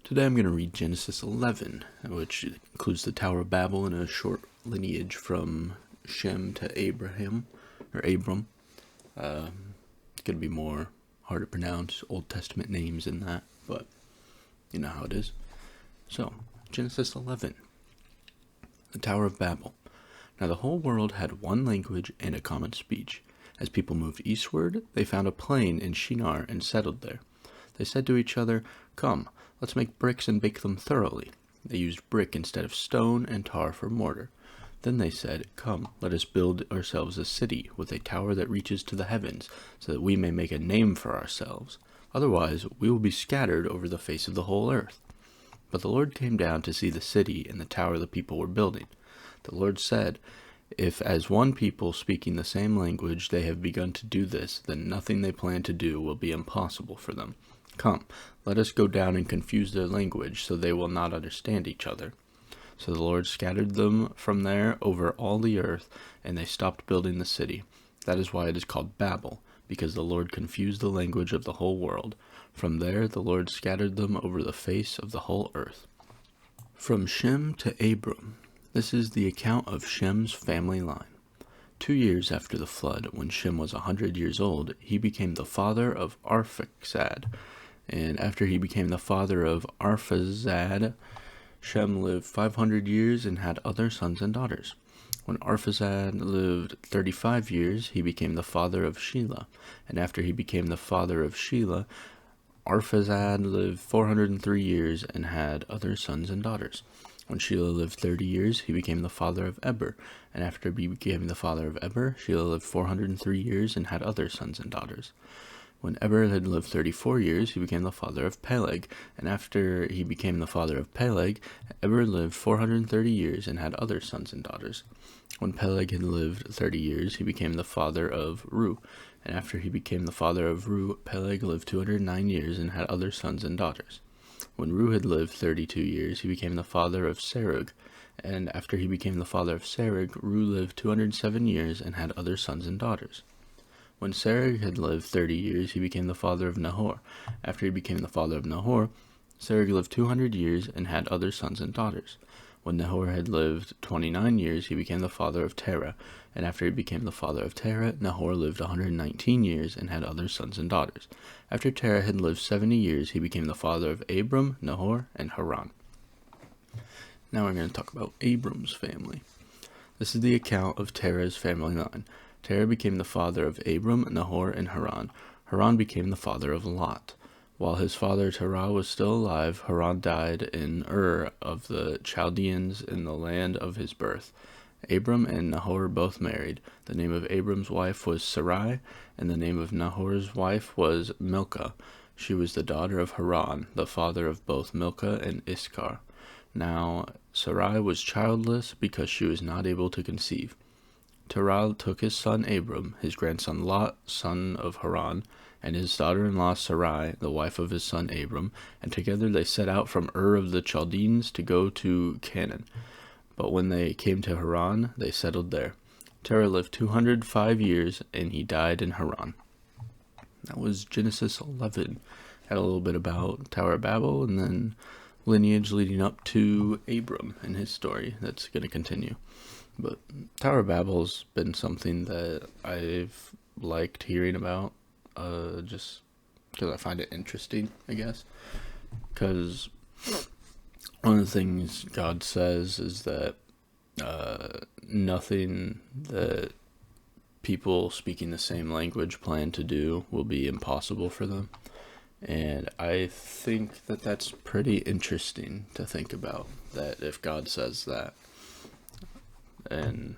Today I'm going to read Genesis 11, which includes the Tower of Babel and a short lineage from Shem to Abram. It's going to be more hard to pronounce Old Testament names in that, but you know how it is. So, Genesis 11, the Tower of Babel. Now the whole world had one language and a common speech. As people moved eastward, they found a plain in Shinar and settled there. They said to each other, "Come, let's make bricks and bake them thoroughly." They used brick instead of stone and tar for mortar. Then they said, "Come, let us build ourselves a city with a tower that reaches to the heavens, so that we may make a name for ourselves. Otherwise, we will be scattered over the face of the whole earth." But the Lord came down to see the city and the tower the people were building. The Lord said, "If as one people speaking the same language they have begun to do this, then nothing they plan to do will be impossible for them. Come, let us go down and confuse their language, so they will not understand each other." So the Lord scattered them from there over all the earth, and they stopped building the city. That is why it is called Babel, because the Lord confused the language of the whole world. From there the Lord scattered them over the face of the whole earth. From Shem to Abram. This is the account of Shem's family line. 2 years after the flood, when Shem was 100 years old, he became the father of Arphaxad. And after he became the father of Arphaxad, Shem lived 500 years and had other sons and daughters. When Arphaxad lived 35 years, he became the father of Shelah. And after he became the father of Shelah, Arphaxad lived 403 years and had other sons and daughters. When Shelah lived 30 years, he became the father of Eber. And after he became the father of Eber, Shelah lived 403 years and had other sons and daughters. When Eber had lived 34 years, he became the father of Peleg. And after he became the father of Peleg, Eber lived 430 years and had other sons and daughters. When Peleg had lived 30 years, he became the father of Reu. And after he became the father of Reu, Peleg lived 209 years and had other sons and daughters. When Reu had lived 32 years, he became the father of Serug. And after he became the father of Serug, Reu lived 207 years and had other sons and daughters. When Serug had lived 30 years, he became the father of Nahor. After he became the father of Nahor, Serug lived 200 years and had other sons and daughters. When Nahor had lived 29 years, he became the father of Terah. And after he became the father of Terah, Nahor lived 119 years and had other sons and daughters. After Terah had lived 70 years, he became the father of Abram, Nahor, and Haran. Now we're going to talk about Abram's family. This is the account of Terah's family line. Terah became the father of Abram, Nahor, and Haran. Haran became the father of Lot. While his father Terah was still alive, Haran died in Ur of the Chaldeans in the land of his birth. Abram and Nahor both married. The name of Abram's wife was Sarai, and the name of Nahor's wife was Milcah. She was the daughter of Haran, the father of both Milcah and Iscah. Now Sarai was childless because she was not able to conceive. Terah took his son Abram, his grandson Lot, son of Haran, and his daughter-in-law Sarai, the wife of his son Abram, and together they set out from Ur of the Chaldeans to go to Canaan. But when they came to Haran, they settled there. Terah lived 205 years, and he died in Haran. That was Genesis 11. Had a little bit about Tower of Babel, and then lineage leading up to Abram and his story that's going to continue. But Tower of Babel's been something that I've liked hearing about, just because I find it interesting, I guess. Because one of the things God says is that nothing that people speaking the same language plan to do will be impossible for them. And I think that that's pretty interesting to think about, that if God says that. And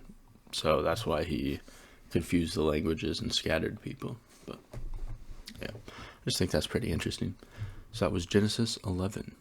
so that's why he confused the languages and scattered people. But yeah, I just think that's pretty interesting. So that was Genesis 11.